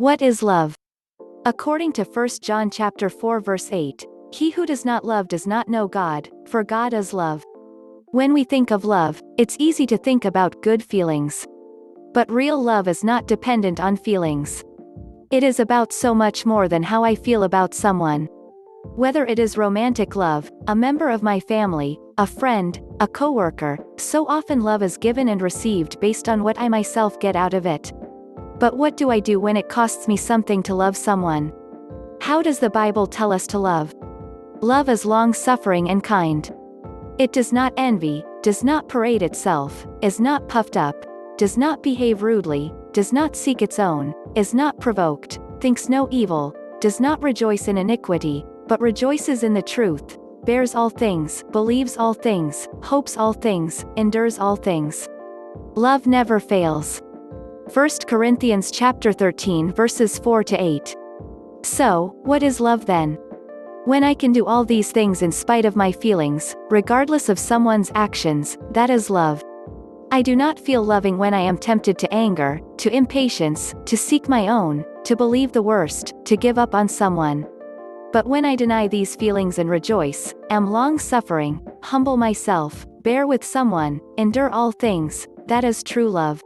What is love? According to 1 John chapter 4 verse 8, he who does not love does not know God, for God is love. When we think of love, it's easy to think about good feelings. But real love is not dependent on feelings. It is about so much more than how I feel about someone. Whether it is romantic love, a member of my family, a friend, a coworker, so often love is given and received based on what I myself get out of it. But what do I do when it costs me something to love someone? How does the Bible tell us to love? Love is long-suffering and kind. It does not envy, does not parade itself, is not puffed up, does not behave rudely, does not seek its own, is not provoked, thinks no evil, does not rejoice in iniquity, but rejoices in the truth, bears all things, believes all things, hopes all things, endures all things. Love never fails. 1 Corinthians chapter 13 verses 4 to 8. So, what is love then? When I can do all these things in spite of my feelings, regardless of someone's actions, that is love. I do not feel loving when I am tempted to anger, to impatience, to seek my own, to believe the worst, to give up on someone. But when I deny these feelings and rejoice, am long-suffering, humble myself, bear with someone, endure all things, that is true love.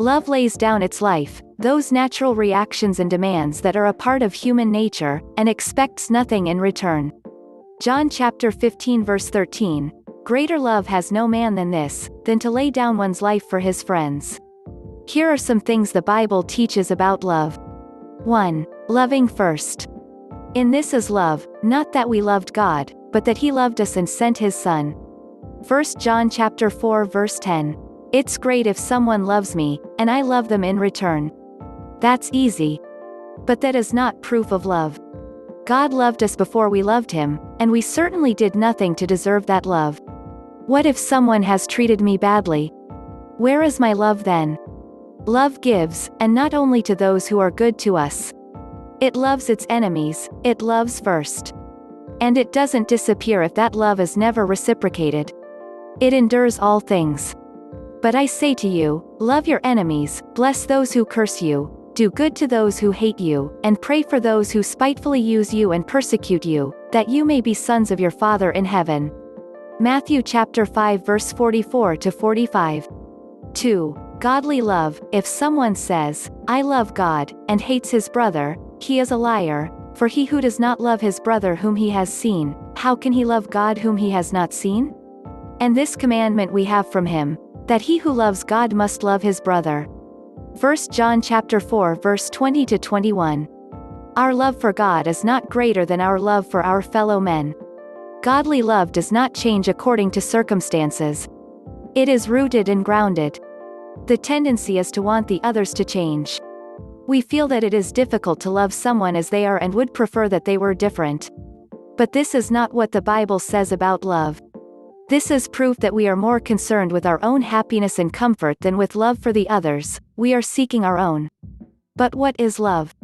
Love lays down its life, those natural reactions and demands that are a part of human nature, and expects nothing in return. John chapter 15 verse 13, greater love has no man than this, than to lay down one's life for his friends. Here are some things the Bible teaches about love. 1. Loving first. In this is love, not that we loved God, but that he loved us and sent his Son. 1 John chapter 4 verse 10. It's great if someone loves me, and I love them in return. That's easy. But that is not proof of love. God loved us before we loved him, and we certainly did nothing to deserve that love. What if someone has treated me badly? Where is my love then? Love gives, and not only to those who are good to us. It loves its enemies, it loves first. And it doesn't disappear if that love is never reciprocated. It endures all things. But I say to you, love your enemies, bless those who curse you, do good to those who hate you, and pray for those who spitefully use you and persecute you, that you may be sons of your Father in heaven. Matthew chapter 5 verse 44 to 45. 2. Godly love. If someone says, I love God, and hates his brother, he is a liar, for he who does not love his brother whom he has seen, how can he love God whom he has not seen? And this commandment we have from him, that he who loves God must love his brother. 1 John chapter 4 verse 20 to 21. Our love for God is not greater than our love for our fellow men. Godly love does not change according to circumstances. It is rooted and grounded. The tendency is to want the others to change. We feel that it is difficult to love someone as they are and would prefer that they were different. But this is not what the Bible says about love. This is proof that we are more concerned with our own happiness and comfort than with love for the others, we are seeking our own. But what is love?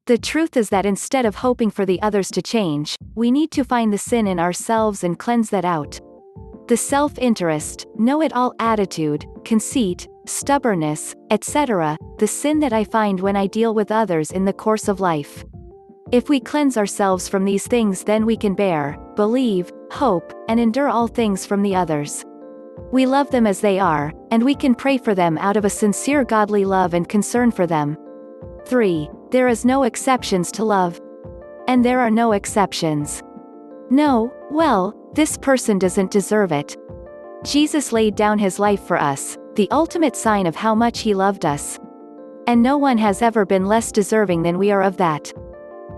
The truth is that instead of hoping for the others to change, we need to find the sin in ourselves and cleanse that out. The self-interest, know-it-all attitude, conceit, stubbornness, etc., the sin that I find when I deal with others in the course of life. If we cleanse ourselves from these things, then we can bear, believe, hope, and endure all things from the others. We love them as they are, and we can pray for them out of a sincere godly love and concern for them. 3. There is no exceptions to love. And there are no exceptions. No, well, this person doesn't deserve it. Jesus laid down his life for us, the ultimate sign of how much he loved us. And no one has ever been less deserving than we are of that.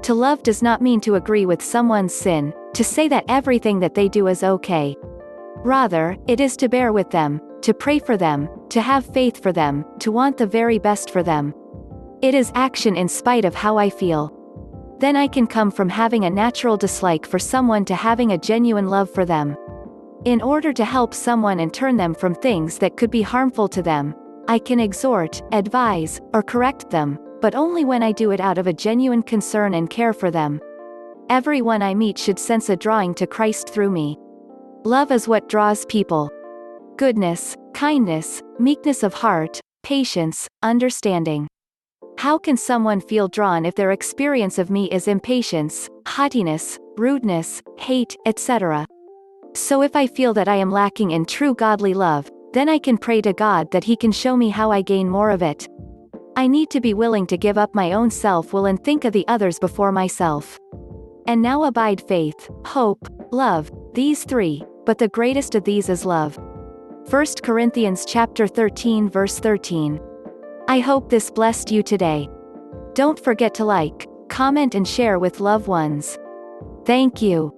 To love does not mean to agree with someone's sin, to say that everything that they do is okay. Rather, it is to bear with them, to pray for them, to have faith for them, to want the very best for them. It is action in spite of how I feel. Then I can come from having a natural dislike for someone to having a genuine love for them. In order to help someone and turn them from things that could be harmful to them, I can exhort, advise, or correct them, but only when I do it out of a genuine concern and care for them. Everyone I meet should sense a drawing to Christ through me. Love is what draws people. Goodness, kindness, meekness of heart, patience, understanding. How can someone feel drawn if their experience of me is impatience, haughtiness, rudeness, hate, etc.? So if I feel that I am lacking in true godly love, then I can pray to God that He can show me how I gain more of it. I need to be willing to give up my own self-will and think of the others before myself. And now abide faith, hope, love, these three, but the greatest of these is love. 1 Corinthians chapter 13 verse 13. I hope this blessed you today. Don't forget to like, comment and share with loved ones. Thank you.